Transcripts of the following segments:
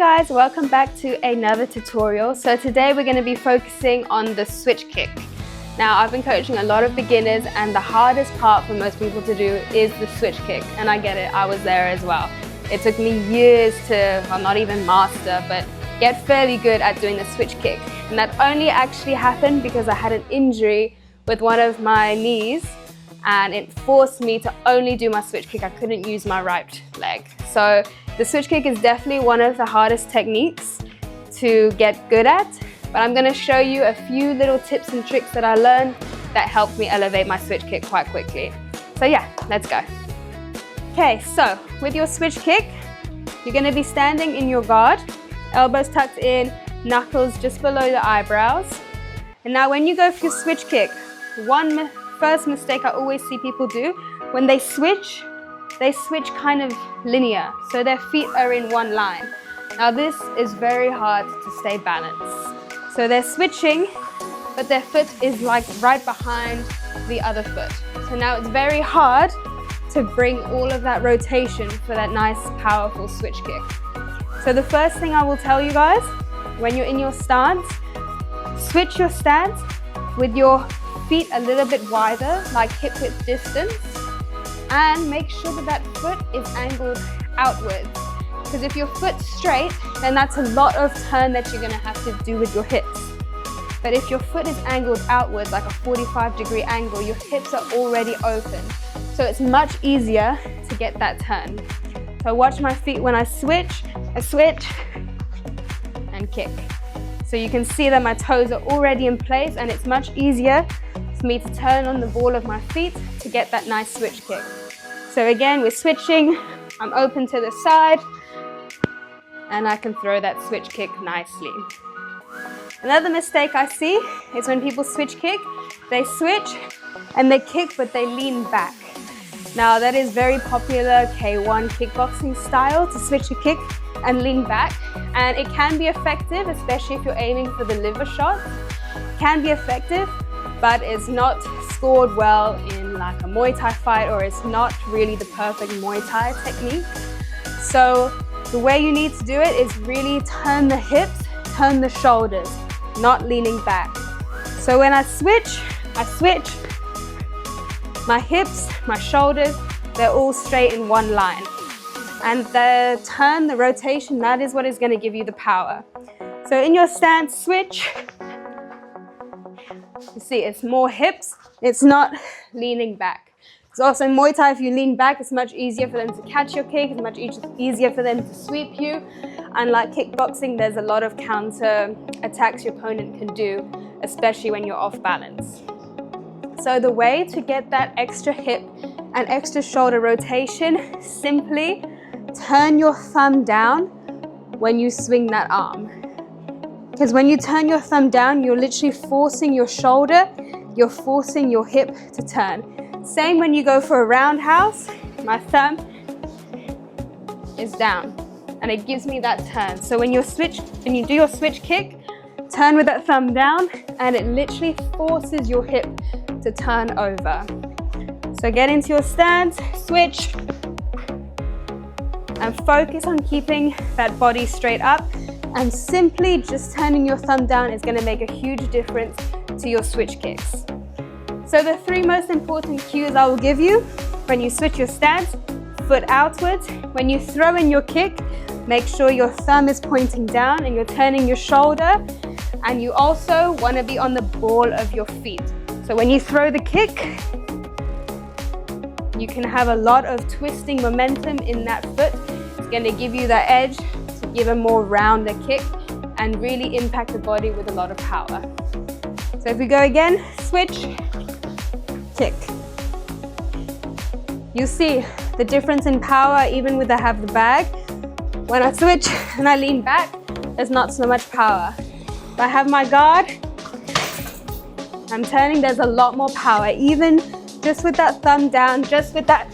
guys, welcome back to another tutorial. So today we're going to be focusing on the switch kick. Now I've been coaching a lot of beginners and the hardest part for most people to do is the switch kick, and I get it, I was there as well. It took me years to, well, not even master, but get fairly good at doing the switch kick. And that only actually happened because I had an injury with one of my knees and it forced me to only do my switch kick. I couldn't use my right leg. So the switch kick is definitely one of the hardest techniques to get good at, but I'm going to show you a few little tips and tricks that I learned that helped me elevate my switch kick quite quickly. So yeah, let's go. Okay, so with your switch kick, you're going to be standing in your guard, elbows tucked in, knuckles just below the eyebrows. And now when you go for your switch kick, first mistake I always see people do, when they switch kind of linear, so their feet are in one line. Now this is very hard to stay balanced. So they're switching, but their foot is like right behind the other foot. So now it's very hard to bring all of that rotation for that nice, powerful switch kick. So the first thing I will tell you guys, when you're in your stance, switch your stance with your feet a little bit wider, like hip width distance, and make sure that that foot is angled outwards. Because if your foot's straight, then that's a lot of turn that you're going to have to do with your hips. But if your foot is angled outwards, like a 45-degree angle, your hips are already open. So it's much easier to get that turn. So watch my feet when I switch and kick. So you can see that my toes are already in place and it's much easier for me to turn on the ball of my feet to get that nice switch kick. So again, we're switching, I'm open to the side, and I can throw that switch kick nicely. Another mistake I see is when people switch kick, they switch and they kick but they lean back. Now that is very popular K1 kickboxing style, to switch a kick and lean back, and it can be effective, especially if you're aiming for the liver shot. It can be effective, but it's not scored well in like a Muay Thai fight, or it's not really the perfect Muay Thai technique. So the way you need to do it is really turn the hips, turn the shoulders, not leaning back. So when I switch, my hips, my shoulders, they're all straight in one line. And the turn, the rotation, that is what is going to give you the power. So in your stance, switch. You see, it's more hips, it's not leaning back. It's also in Muay Thai, if you lean back, it's much easier for them to catch your kick, it's much easier for them to sweep you. Unlike kickboxing, there's a lot of counter attacks your opponent can do, especially when you're off balance. So the way to get that extra hip and extra shoulder rotation, simply turn your thumb down when you swing that arm. Because when you turn your thumb down, you're literally forcing your shoulder, you're forcing your hip to turn. Same when you go for a roundhouse, my thumb is down and it gives me that turn. So when you do your switch kick, turn with that thumb down and it literally forces your hip to turn over. So get into your stance, switch, and focus on keeping that body straight up, and simply just turning your thumb down is going to make a huge difference to your switch kicks. So the three most important cues I will give you: when you switch your stance, foot outwards; when you throw in your kick, make sure your thumb is pointing down and you're turning your shoulder, and you also want to be on the ball of your feet. So when you throw the kick, you can have a lot of twisting momentum in that foot. It's going to give you that edge to give a more rounder kick and really impact the body with a lot of power. So if we go again, switch, kick. You see the difference in power even with I have the bag. When I switch and I lean back, there's not so much power. If I have my guard, I'm turning, there's a lot more power. Even just with that thumb down, just with that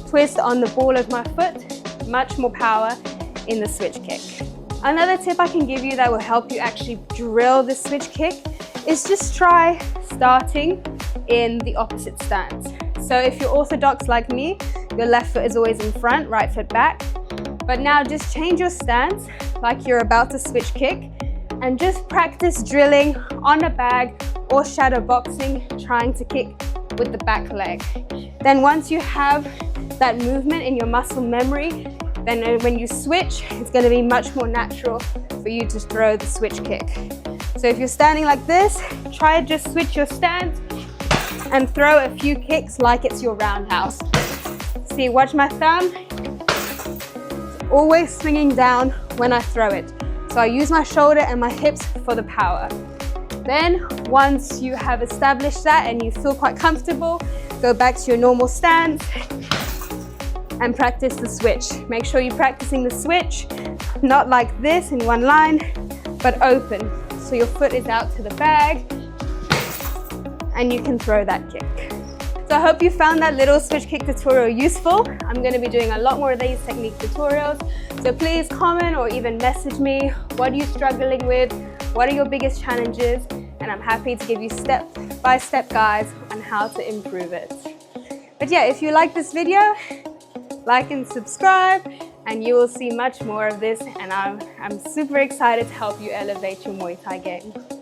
twist on the ball of my foot, much more power in the switch kick. Another tip I can give you that will help you actually drill the switch kick is just try starting in the opposite stance. So if you're orthodox like me, your left foot is always in front, right foot back. But now just change your stance like you're about to switch kick and just practice drilling on a bag or shadow boxing, trying to kick with the back leg. Then once you have that movement in your muscle memory, then when you switch, it's going to be much more natural for you to throw the switch kick. So if you're standing like this, try to just switch your stance and throw a few kicks like it's your roundhouse. See, watch my thumb. It's always swinging down when I throw it. So I use my shoulder and my hips for the power. Then once you have established that and you feel quite comfortable, go back to your normal stance and practice the switch. Make sure you're practicing the switch, not like this in one line, but open. So your foot is out to the bag and you can throw that kick. So I hope you found that little switch kick tutorial useful. I'm going to be doing a lot more of these technique tutorials. So please comment or even message me. What are you struggling with? What are your biggest challenges? And I'm happy to give you step-by-step guides on how to improve it. But yeah, if you like this video, like and subscribe, and you will see much more of this. And I'm super excited to help you elevate your Muay Thai game.